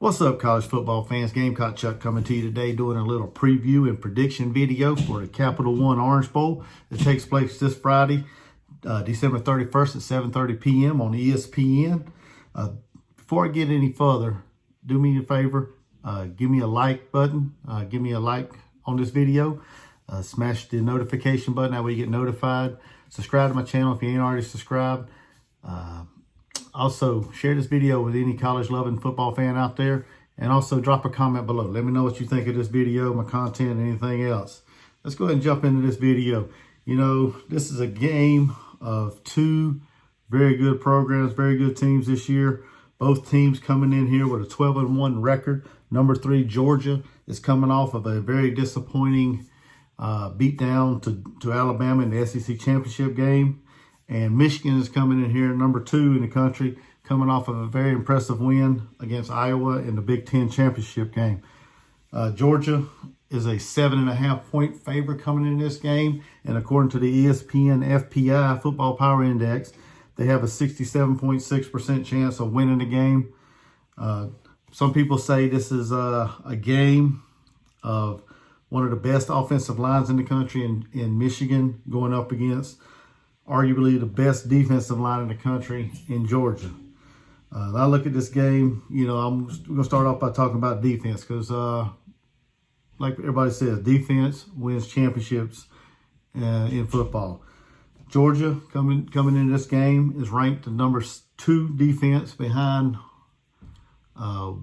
What's up, college football fans? Gamecock Chuck coming to you today doing a little preview and prediction video for the Capital One Orange Bowl that takes place this Friday, December 31st at 7:30 p.m. on ESPN. Before I get any further, do me a favor, give me a like button, give me a like on this video, smash the notification button, that way you get notified. Subscribe to my channel if you ain't already subscribed. Also, share this video with any college-loving football fan out there. And also drop a comment below. Let me know what you think of this video, my content, and anything else. Let's go ahead and jump into this video. You know, this is a game of two very good programs, very good teams this year. Both teams coming in here with a 12-1 record. Number 3, Georgia, is coming off of a very disappointing beatdown to Alabama in the SEC championship game. And Michigan is coming in here, number 2 in the country, coming off of a very impressive win against Iowa in the Big Ten championship game. Georgia is a 7.5-point favorite coming in this game. And according to the ESPN FPI Football Power Index, they have a 67.6% chance of winning the game. Some people say this is a game of one of the best offensive lines in the country in Michigan going up against arguably the best defensive line in the country in Georgia. I look at this game, you know, I'm going to start off by talking about defense because, like everybody says, defense wins championships in football. Georgia, coming into this game, is ranked the number 2 defense behind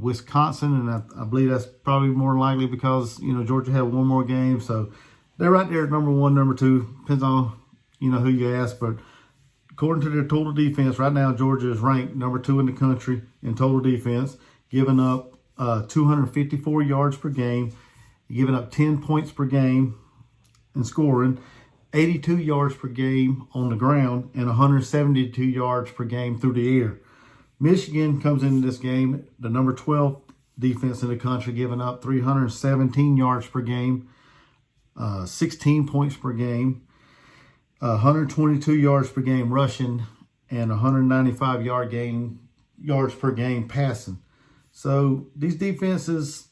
Wisconsin, and I believe that's probably more likely because, you know, Georgia had one more game, so they're right there at number 1, number 2, depends on, you know, who you ask. But according to their total defense, right now Georgia is ranked number 2 in the country in total defense, giving up 254 yards per game, giving up 10 points per game in scoring, 82 yards per game on the ground, and 172 yards per game through the air. Michigan comes into this game, the number 12 defense in the country, giving up 317 yards per game, 16 points per game, 122 yards per game rushing, and 195 yards per game passing. So these defenses,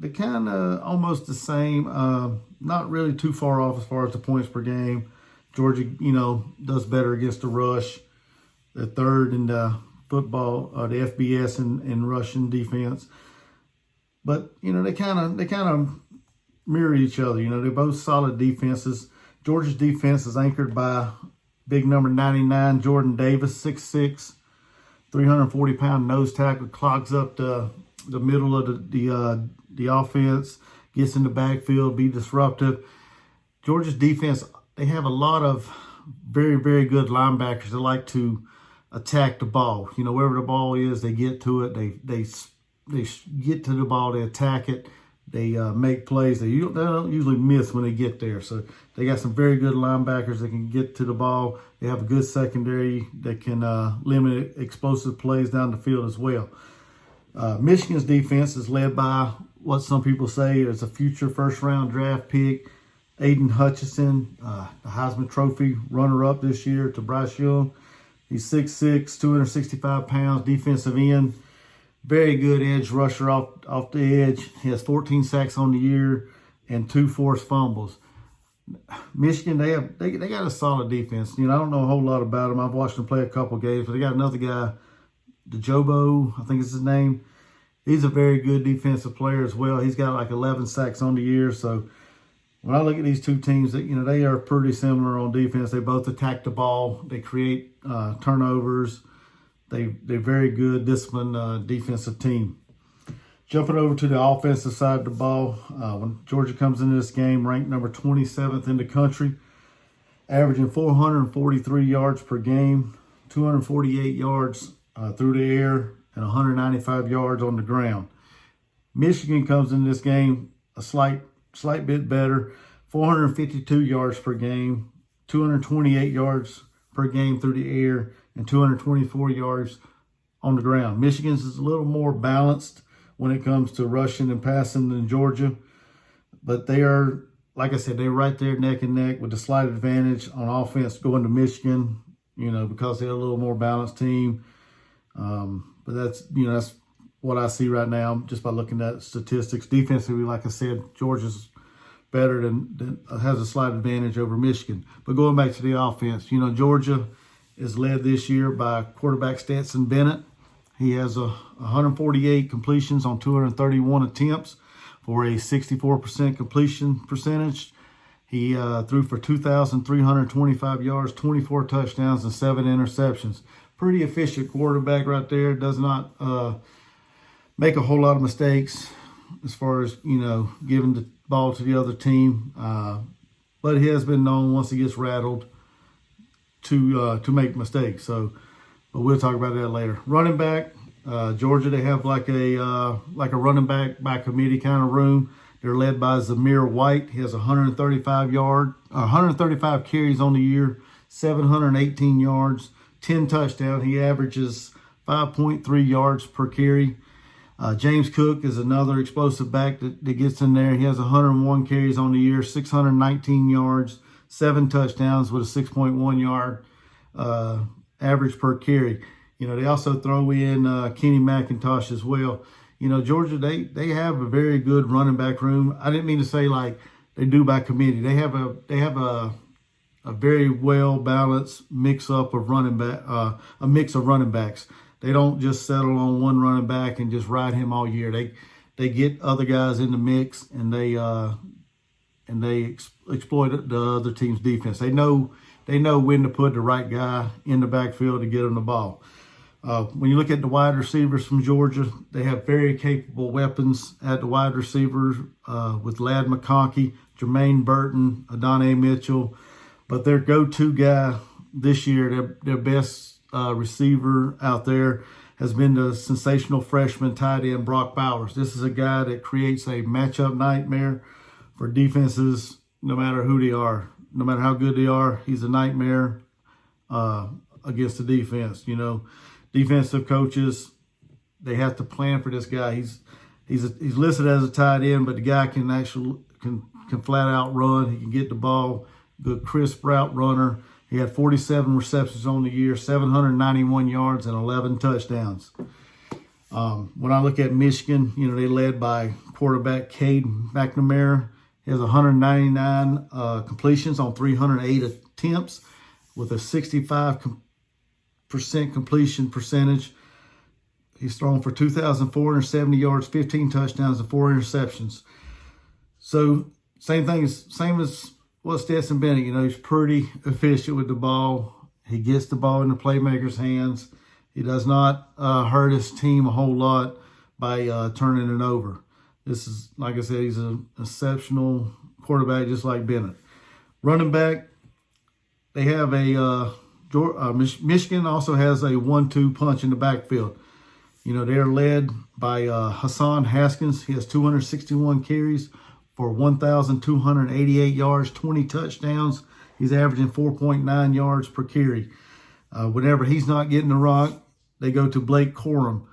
they're kind of almost the same, not really too far off as far as the points per game. Georgia, you know, does better against the rush. They're 3rd in the football, the FBS in rushing defense. But, you know, they kind of mirror each other. You know, they're both solid defenses. Georgia's defense is anchored by big number 99, Jordan Davis, 6'6", 340-pound nose tackle, clogs up the middle of the offense, gets in the backfield, be disruptive. Georgia's defense, they have a lot of very, very good linebackers that like to attack the ball. You know, wherever the ball is, they get to it. They get to the ball, they attack it. They make plays. They don't usually miss when they get there. So they got some very good linebackers that can get to the ball. They have a good secondary that can limit explosive plays down the field as well. Michigan's defense is led by what some people say is a future first-round draft pick, Aiden Hutchinson, the Heisman Trophy runner-up this year to Bryce Young. He's 6'6", 265 pounds, defensive end. Very good edge rusher off the edge. He has 14 sacks on the year and 2 forced fumbles. Michigan, they got a solid defense. You know, I don't know a whole lot about them. I've watched them play a couple games, but they got another guy, DeJobo, I think is his name. He's a very good defensive player as well. He's got like 11 sacks on the year. So when I look at these two teams, that, you know, they are pretty similar on defense. They both attack the ball. They create turnovers. They're very good, disciplined defensive team. Jumping over to the offensive side of the ball, when Georgia comes into this game, ranked number 27th in the country, averaging 443 yards per game, 248 yards through the air, and 195 yards on the ground. Michigan comes in this game a slight bit better, 452 yards per game, 228 yards per game through the air, and 224 yards on the ground. Michigan's is a little more balanced when it comes to rushing and passing than Georgia. But they are, like I said, they're right there neck and neck with a slight advantage on offense going to Michigan, you know, because they're a little more balanced team. But that's, you know, that's what I see right now just by looking at statistics. Defensively, like I said, Georgia's better than has a slight advantage over Michigan. But going back to the offense, Georgia is led this year by quarterback Stetson Bennett. He has 148 completions on 231 attempts for a 64% completion percentage. He threw for 2,325 yards, 24 touchdowns, and 7 interceptions. Pretty efficient quarterback right there. Does not make a whole lot of mistakes as far as, giving the ball to the other team. But he has been known once he gets rattled to make mistakes. But we'll talk about that later. Running back, Georgia, they have like a running back by committee kind of room. They're led by Zamir White. He has 135 carries on the year, 718 yards, 10 touchdowns. He averages 5.3 yards per carry. James Cook is another explosive back that gets in there. He has 101 carries on the year, 619 yards, 7 touchdowns with a 6.1 yard average per carry. They also throw in Kenny McIntosh as well. Georgia, they have a very good running back room. I didn't mean to say like they do by committee. They have a very well balanced mix of running backs. They don't just settle on one running back and just ride him all year. They get other guys in the mix and they exploit the other team's defense. They know when to put the right guy in the backfield to get him the ball. When you look at the wide receivers from Georgia, they have very capable weapons at the wide receivers with Ladd McConkey, Jermaine Burton, Adonai Mitchell. But their go-to guy this year, their best receiver out there, has been the sensational freshman tight end Brock Bowers. This is a guy that creates a matchup nightmare for defenses, no matter who they are, no matter how good they are. He's a nightmare against the defense. Defensive coaches, they have to plan for this guy. He's listed as a tight end, but the guy can flat out run. He can get the ball, good crisp route runner. He had 47 receptions on the year, 791 yards, and 11 touchdowns. When I look at Michigan, they led by quarterback Cade McNamara. He has 199 completions on 308 attempts with a 65% completion percentage. He's thrown for 2,470 yards, 15 touchdowns, and 4 interceptions. So same as what Stetson Bennett. He's pretty efficient with the ball. He gets the ball in the playmaker's hands. He does not hurt his team a whole lot by turning it over. This is, like I said, he's an exceptional quarterback, just like Bennett. Running back, they have Michigan also has a 1-2 punch in the backfield. They're led by Hassan Haskins. He has 261 carries for 1,288 yards, 20 touchdowns. He's averaging 4.9 yards per carry. Whenever he's not getting the rock, they go to Blake Corum.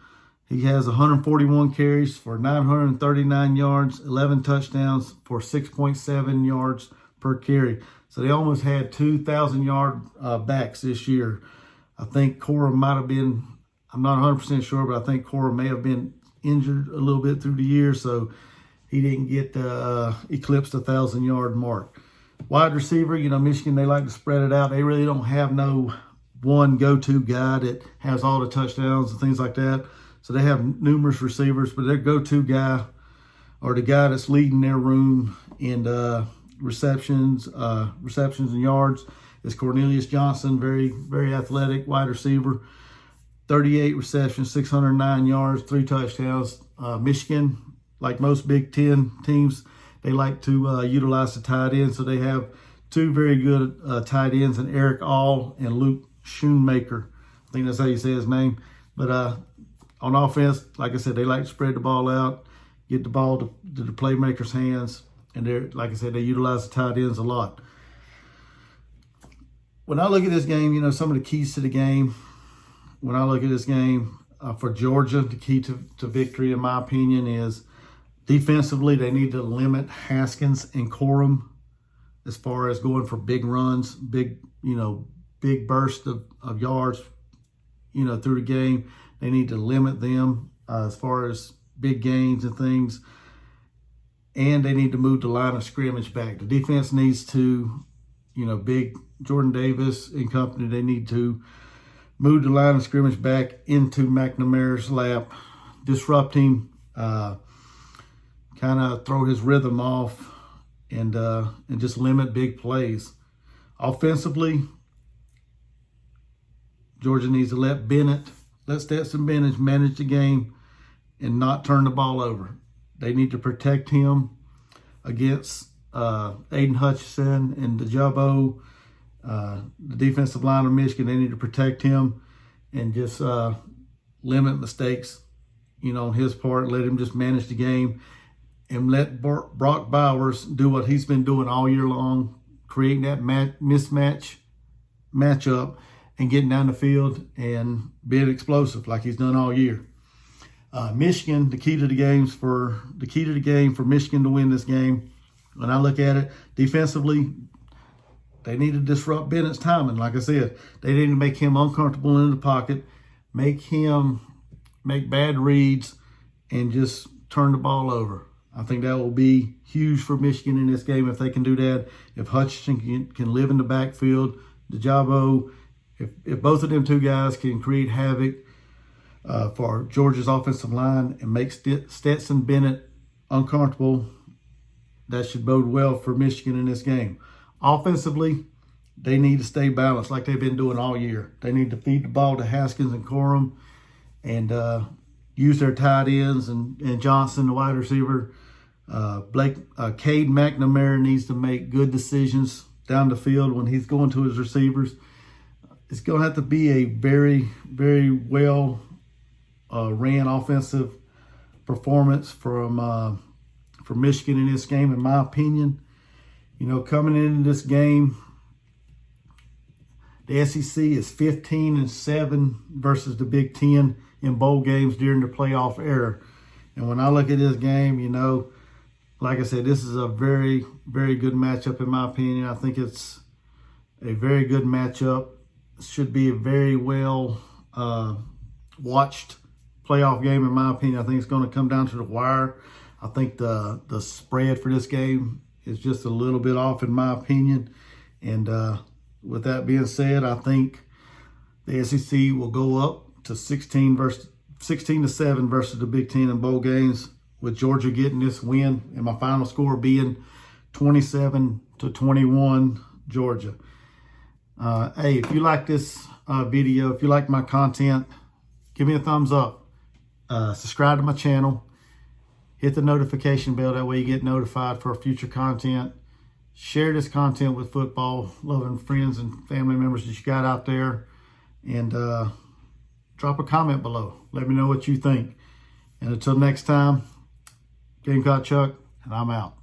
He has 141 carries for 939 yards, 11 touchdowns for 6.7 yards per carry. So they almost had 2,000-yard backs this year. I think Corum might have been, I'm not 100% sure, but I think Corum may have been injured a little bit through the year, so he didn't get eclipsed the 1,000-yard mark. Wide receiver, Michigan, they like to spread it out. They really don't have no one go-to guy that has all the touchdowns and things like that. So they have numerous receivers, but their go-to guy or the guy that's leading their room in receptions and yards is Cornelius Johnson, very, very athletic wide receiver. 38 receptions, 609 yards, 3 touchdowns. Michigan, like most Big Ten teams, they like to utilize the tight end. So they have 2 very good tight ends, in Eric All and Luke Schoonmaker. I think that's how you say his name. But on offense, like I said, they like to spread the ball out, get the ball to the playmakers' hands. And they're, like I said, they utilize the tight ends a lot. When I look at this game, some of the keys to the game, when I look at this game for Georgia, the key to victory, in my opinion, is defensively, they need to limit Haskins and Corum as far as going for big runs, big bursts of yards, through the game. They need to limit them as far as big gains and things. And they need to move the line of scrimmage back. The defense needs to, big Jordan Davis and company, they need to move the line of scrimmage back into McNamara's lap, disrupt him, kind of throw his rhythm off, and just limit big plays. Offensively, Georgia needs to let Stetson Bennett manage the game and not turn the ball over. They need to protect him against Aiden Hutchinson and Dejabo, the defensive line of Michigan. They need to protect him and just limit mistakes, on his part. Let him just manage the game and let Brock Bowers do what he's been doing all year long, creating that matchup and getting down the field and being explosive like he's done all year. Michigan, the key to the game for Michigan to win this game, when I look at it, defensively, they need to disrupt Bennett's timing. Like I said, they need to make him uncomfortable in the pocket, make him make bad reads, and just turn the ball over. I think that will be huge for Michigan in this game if they can do that. If Hutchinson can live in the backfield, Dejabo, if both of them two guys can create havoc for Georgia's offensive line and make Stetson Bennett uncomfortable, that should bode well for Michigan in this game. Offensively, they need to stay balanced like they've been doing all year. They need to feed the ball to Haskins and Corum and use their tight ends and Johnson, the wide receiver. Cade McNamara needs to make good decisions down the field when he's going to his receivers. It's going to have to be a very, very well ran offensive performance from Michigan in this game, in my opinion. Coming into this game, the SEC is 15-7 versus the Big Ten in bowl games during the playoff era. And when I look at this game, like I said, this is a very, very good matchup in my opinion. I think it's a very good matchup. It should be a very well watched playoff game in my opinion. I think it's going to come down to the wire. I think the spread for this game is just a little bit off in my opinion. And with that being said, I think the SEC will go up to 16-7 versus the Big Ten in bowl games, with Georgia getting this win and my final score being 27-21 Georgia. Hey, if you like this video, if you like my content, give me a thumbs up. Subscribe to my channel. Hit the notification bell. That way you get notified for future content. Share this content with football-loving friends and family members that you got out there. And drop a comment below. Let me know what you think. And until next time, Gamecock Chuck, and I'm out.